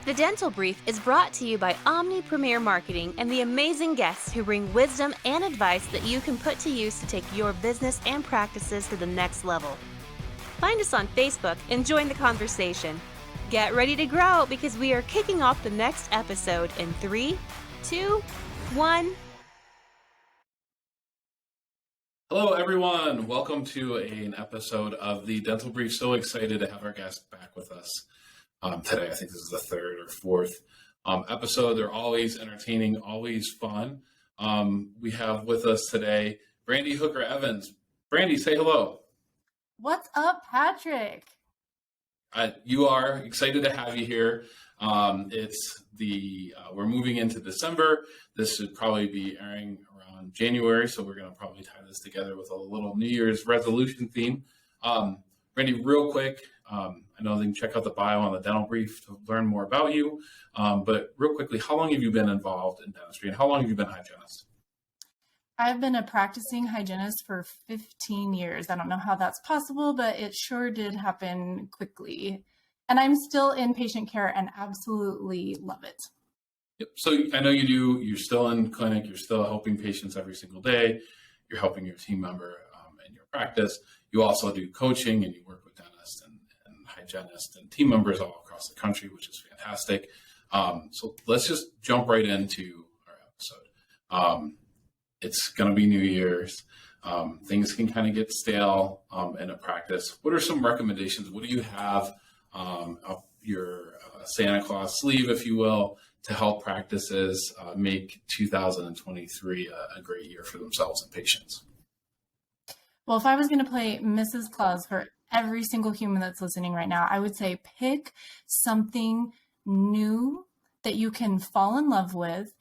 The Dental Brief is brought to you by Omni Premier Marketing and the amazing guests who bring wisdom and advice that you can put to use to take your business and practices to the next level. Find us on Facebook and join the conversation. Get ready to grow because we are kicking off the next episode in 3, 2, 1. Hello, everyone. Welcome to an episode of the Dental Brief. So excited to have our guest back with us today. I think this is the third or fourth episode. They're always entertaining, always fun. We have with us today Brandi Hooker Evans. Brandi, say hello. What's up, Patrick? You are excited to have you here. We're moving into December. This should probably be airing around January, so we're going to probably tie this together with a little New Year's resolution theme. Brandi, real quick, I know they can check out the bio on the Dental Brief to learn more about you, but real quickly, how long have you been involved in dentistry, and how long have you been a hygienist? I've been a practicing hygienist for 15 years. I don't know how that's possible, but it sure did happen quickly. And I'm still in patient care and absolutely love it. Yep. So I know you do, you're still in clinic, you're still helping patients every single day, you're helping your team member in your practice. You also do coaching and you work with dentists and hygienists and team members all across the country, which is fantastic. So let's just jump right into our episode. It's going to be New Year's. Things can kind of get stale in a practice. What are some recommendations? What do you have up your Santa Claus sleeve, if you will, to help practices make 2023 a great year for themselves and patients? Well, if I was going to play Mrs. Claus for every single human that's listening right now, I would say pick something new that you can fall in love with,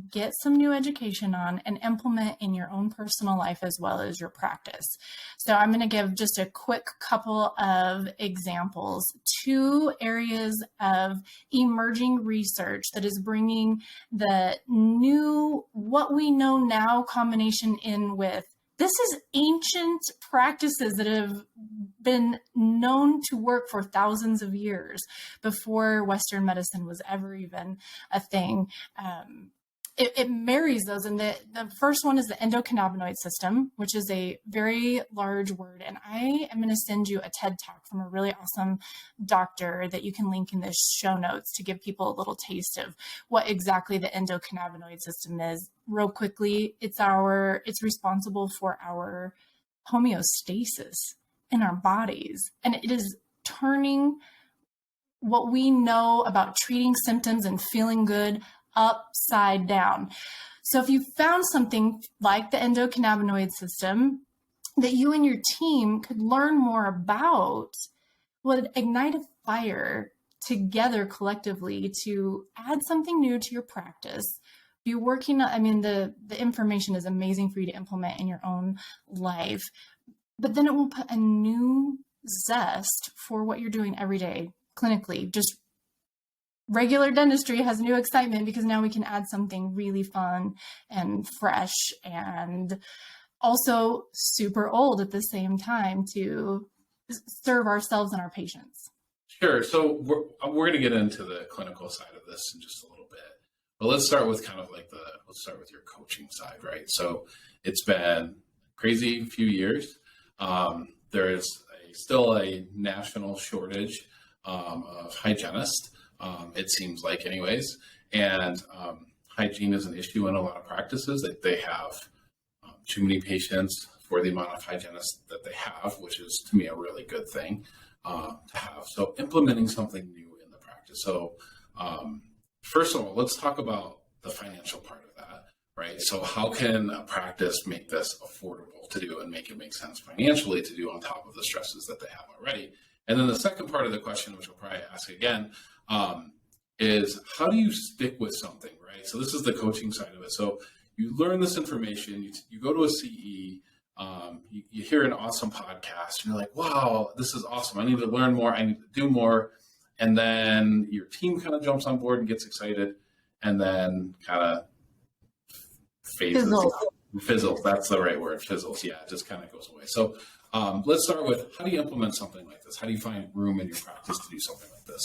get some new education on, and implement in your own personal life as well as your practice. So I'm going to give just a quick couple of examples. 2 areas of emerging research that is bringing the new, what we know now combination in with, this is ancient practices that have been known to work for thousands of years before Western medicine was ever even a thing. It marries those. And the first one is the endocannabinoid system, which is a very large word. And I am going to send you a TED Talk from a really awesome doctor that you can link in the show notes to give people a little taste of what exactly the endocannabinoid system is. Real quickly, it's responsible for our homeostasis in our bodies. And it is turning what we know about treating symptoms and feeling good upside down. So if you found something like the endocannabinoid system that you and your team could learn more about, would ignite a fire together collectively to add something new to your practice. Be working, the information is amazing for you to implement in your own life, but then it will put a new zest for what you're doing every day clinically. Just regular dentistry has new excitement because now we can add something really fun and fresh and also super old at the same time to serve ourselves and our patients. Sure. So we're going to get into the clinical side of this in just a little bit, but let's start with let's start with your coaching side, right? So it's been a crazy few years. There is still a national shortage of hygienists. It seems like anyways, and hygiene is an issue in a lot of practices. That they have too many patients for the amount of hygienists that they have, which is to me a really good thing to have. So implementing something new in the practice. So first of all, let's talk about the financial part of that, right? So how can a practice make this affordable to do and make it make sense financially to do on top of the stresses that they have already? And then the second part of the question, which I'll probably ask again, is how do you stick with something, right? So this is the coaching side of it. So you learn this information, you go to a CE, you hear an awesome podcast, and you're like, wow, this is awesome. I need to learn more. I need to do more. And then your team kind of jumps on board and gets excited and then kind of fizzles. That's the right word. Fizzles. Yeah. It just kind of goes away. So let's start with, how do you implement something like this? How do you find room in your practice to do something like this?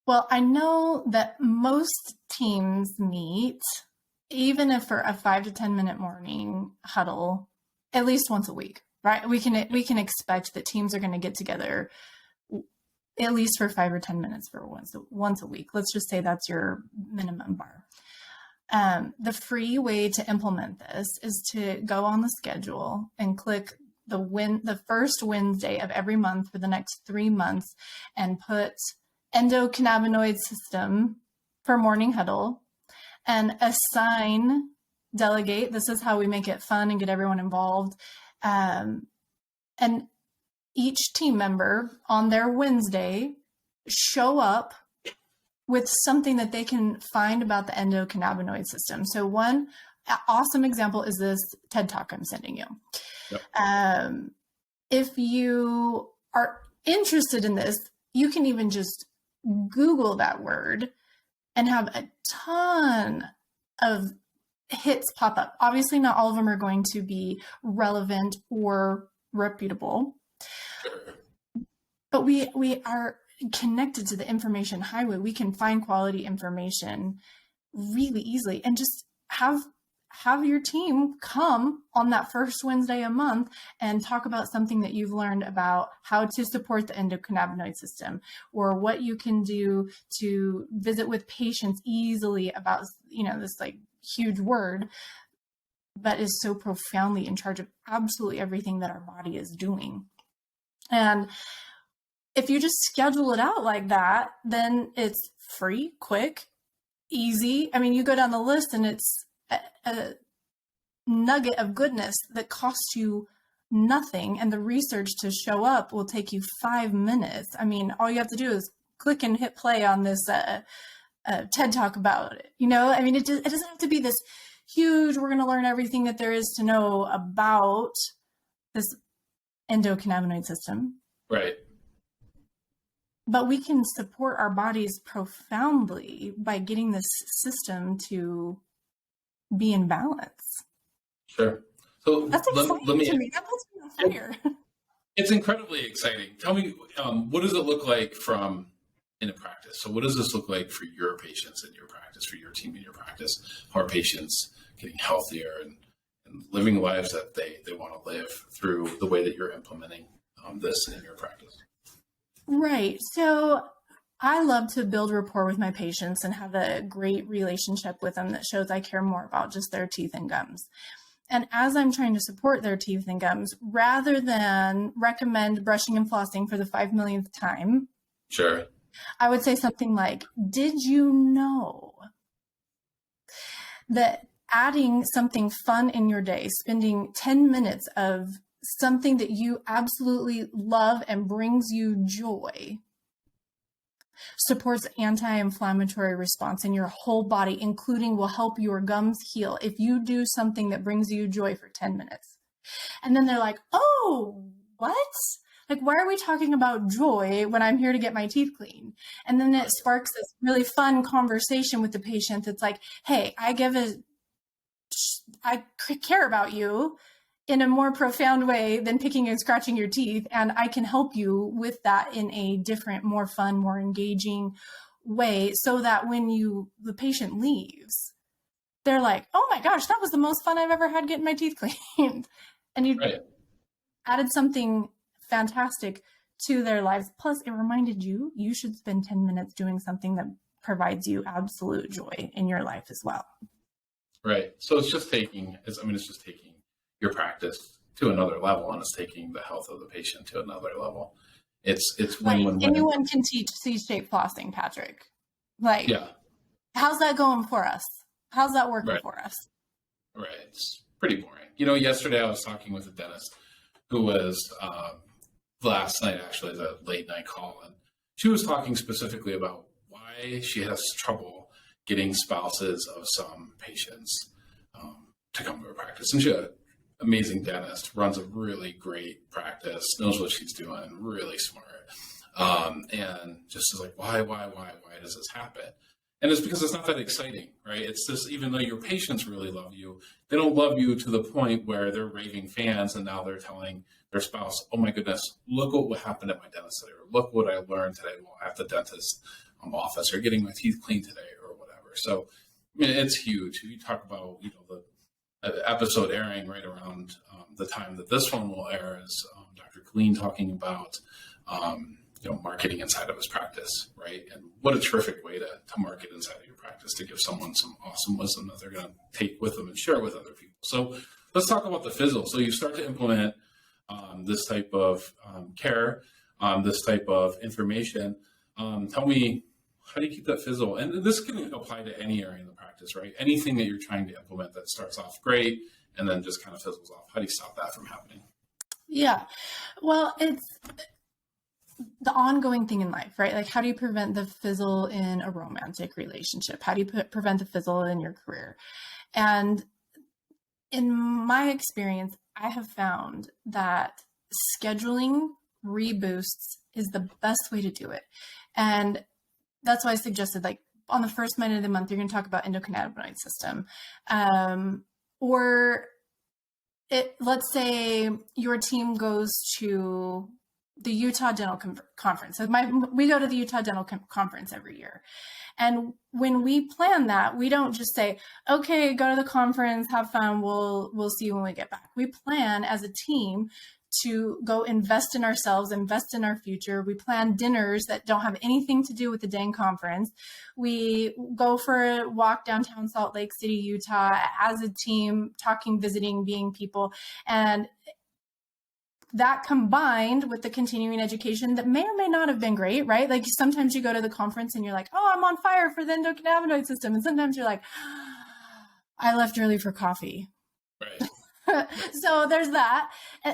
Well, I know that most teams meet, even if for a 5 to 10 minute morning huddle, at least once a week, right? We can expect that teams are going to get together at least for 5 or 10 minutes for once a week. Let's just say that's your minimum bar. The free way to implement this is to go on the schedule and click the first Wednesday of every month for the next 3 months and put endocannabinoid system for morning huddle and delegate. This is how we make it fun and get everyone involved. And each team member on their Wednesday show up with something that they can find about the endocannabinoid system. So one awesome example is this TED Talk I'm sending you. Yep. If you are interested in this, you can even just Google that word and have a ton of hits pop up. Obviously, not all of them are going to be relevant or reputable, but we are connected to the information highway. We can find quality information really easily and just have your team come on that first Wednesday a month and talk about something that you've learned about how to support the endocannabinoid system, or what you can do to visit with patients easily about, this like huge word, but is so profoundly in charge of absolutely everything that our body is doing. And if you just schedule it out like that, then it's free, quick, easy. I mean, you go down the list and it's a nugget of goodness that costs you nothing. And the research to show up will take you 5 minutes. I mean, all you have to do is click and hit play on this TED Talk about it. I mean, it doesn't have to be this huge, we're going to learn everything that there is to know about this endocannabinoid system. Right. But we can support our bodies profoundly by getting this system to be in balance. Sure. So that's exciting to me. That puts me on fire. It's incredibly exciting. Tell me, what does it look like in a practice? So what does this look like for your patients in your practice, for your team in your practice? How are patients getting healthier and living lives that they want to live through the way that you're implementing this in your practice? Right. So I love to build rapport with my patients and have a great relationship with them that shows I care more about just their teeth and gums. And as I'm trying to support their teeth and gums, rather than recommend brushing and flossing for the 5 millionth time, sure, I would say something like, did you know that adding something fun in your day, spending 10 minutes of something that you absolutely love and brings you joy, supports anti-inflammatory response in your whole body, including will help your gums heal if you do something that brings you joy for 10 minutes. And then they're like, oh, what? Like, why are we talking about joy when I'm here to get my teeth clean? And then it sparks this really fun conversation with the patient that's like, hey, I care about you in a more profound way than picking and scratching your teeth. And I can help you with that in a different, more fun, more engaging way, so that when the patient leaves, they're like, oh my gosh, that was the most fun I've ever had getting my teeth cleaned. And you added something fantastic to their lives. Plus it reminded you should spend 10 minutes doing something that provides you absolute joy in your life as well. Right. So it's just taking your practice to another level, and it's taking the health of the patient to another level. It's win-win-win. Anyone can teach C-shaped flossing, Patrick. How's that going for us? How's that working for us? Right. It's pretty boring. Yesterday I was talking with a dentist who was last night, actually, the late night call, and she was talking specifically about why she has trouble getting spouses of some patients to come to her practice. And she's an amazing dentist, runs a really great practice, knows what she's doing, really smart. And just is like, why does this happen? And it's because it's not that exciting, right? It's just, even though your patients really love you, they don't love you to the point where they're raving fans and now they're telling their spouse, oh my goodness, look what happened at my dentist today, or look what I learned today while at the dentist office, or getting my teeth cleaned today, or whatever. So, I mean, it's huge. You talk about, the episode airing right around the time that this one will air is Dr. Colleen talking about, marketing inside of his practice, right? And what a terrific way to market inside of your practice, to give someone some awesome wisdom that they're going to take with them and share with other people. So let's talk about the fizzle. So you start to implement this type of care, this type of information. Tell me, how do you keep that fizzle? And this can apply to any area in the practice, right? Anything that you're trying to implement that starts off great and then just kind of fizzles off. How do you stop that from happening? Yeah. Well, it's the ongoing thing in life, right? Like, how do you prevent the fizzle in a romantic relationship? How do you prevent the fizzle in your career? And in my experience, I have found that scheduling reboosts is the best way to do it. And that's why I suggested, like, on the first Monday of the month, you're going to talk about endocannabinoid system. Let's say your team goes to the Utah Dental Conference. So we go to the Utah Dental Conference every year. And when we plan that, we don't just say, okay, go to the conference, have fun, we'll see you when we get back. We plan as a team to go invest in ourselves, invest in our future. We plan dinners that don't have anything to do with the dang conference. We go for a walk downtown Salt Lake City, Utah as a team, talking, visiting, being people. And that combined with the continuing education that may or may not have been great, right? Like, sometimes you go to the conference and you're like, oh, I'm on fire for the endocannabinoid system. And sometimes you're like, I left early for coffee. Right. So there's that,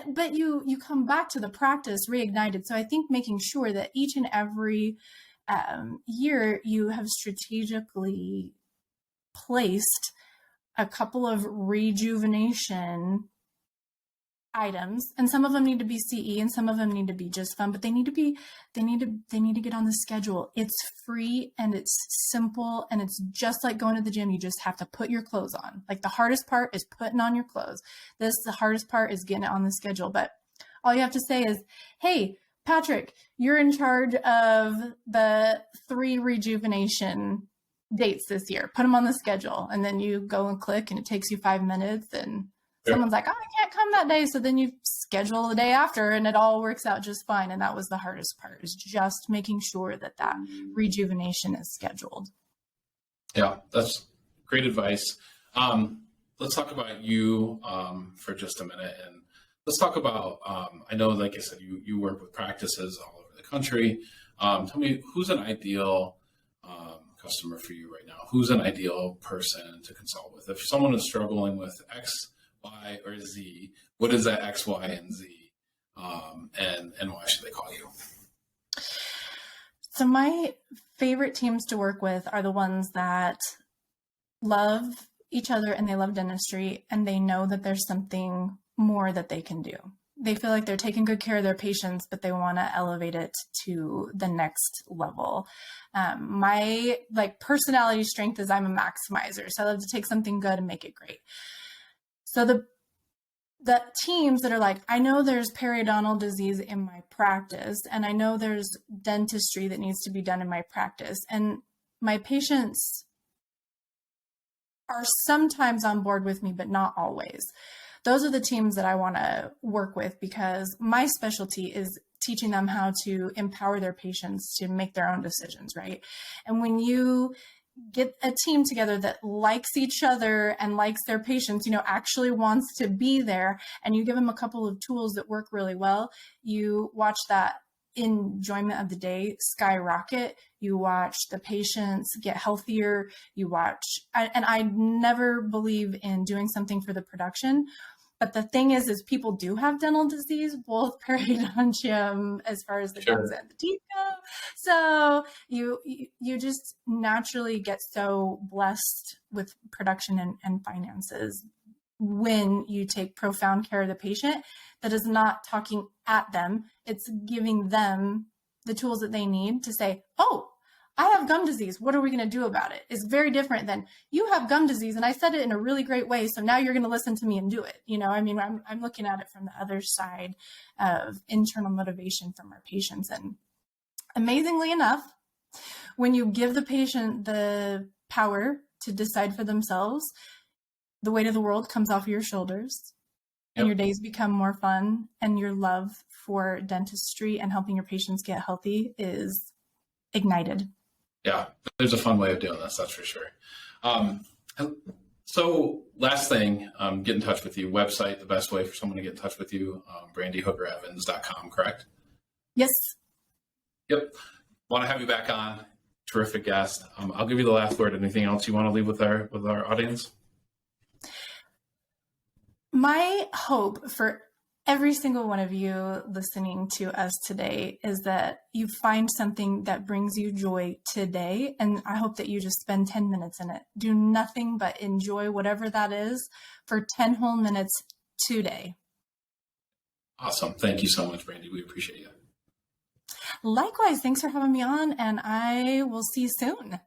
but you come back to the practice reignited. So I think making sure that each and every year you have strategically placed a couple of rejuvenation items, and some of them need to be CE and some of them need to be just fun, but they need to get on the schedule. It's free and it's simple, and it's just like going to the gym. You just have to put your clothes on. Like, the hardest part is putting on your clothes. The hardest part is getting it on the schedule. But all you have to say is, hey, Patrick, you're in charge of the 3 rejuvenation dates this year. Put them on the schedule. And then you go and click, and it takes you 5 minutes, and someone's like, oh, I can't come that day. So then you schedule the day after, and it all works out just fine. And that was the hardest part, is just making sure that rejuvenation is scheduled. Yeah, that's great advice. Let's talk about you for just a minute. And let's talk about, I know, like I said, you work with practices all over the country. Tell me, who's an ideal customer for you right now? Who's an ideal person to consult with? If someone is struggling with X, Y, or Z, what is that X, Y, and Z? And why should they call you? So my favorite teams to work with are the ones that love each other and they love dentistry, and they know that there's something more that they can do. They feel like they're taking good care of their patients, but they want to elevate it to the next level. My personality strength is I'm a maximizer. So I love to take something good and make it great. So the teams that are like, I know there's periodontal disease in my practice, and I know there's dentistry that needs to be done in my practice, and my patients are sometimes on board with me, but not always. Those are the teams that I want to work with, because my specialty is teaching them how to empower their patients to make their own decisions, right? And when you get a team together that likes each other and likes their patients, actually wants to be there, and you give them a couple of tools that work really well, you watch that enjoyment of the day skyrocket. You watch the patients get healthier. And I never believe in doing something for the production. But the thing is people do have dental disease, both periodontium as far as the gums and the teeth go. So you just naturally get so blessed with production and finances when you take profound care of the patient that is not talking at them. It's giving them the tools that they need to say, oh, I have gum disease. What are we going to do about it? It's very different than, you have gum disease and I said it in a really great way, so now you're going to listen to me and do it. I'm looking at it from the other side of internal motivation from our patients. And amazingly enough, When you give the patient the power to decide for themselves, the weight of the world comes off your shoulders and your days become more fun, and your love for dentistry and helping your patients get healthy is ignited. Yeah, there's a fun way of doing this, that's for sure. So last thing, get in touch with you. Website, the best way for someone to get in touch with you, BrandiHookerEvans.com, correct? Yes. Yep. Want to have you back on. Terrific guest. I'll give you the last word. Anything else you want to leave with our audience? My hope for every single one of you listening to us today is that you find something that brings you joy today. And I hope that you just spend 10 minutes in it. Do nothing but enjoy whatever that is for 10 whole minutes today. Awesome. Thank you so much, Brandi. We appreciate you. Likewise. Thanks for having me on, and I will see you soon.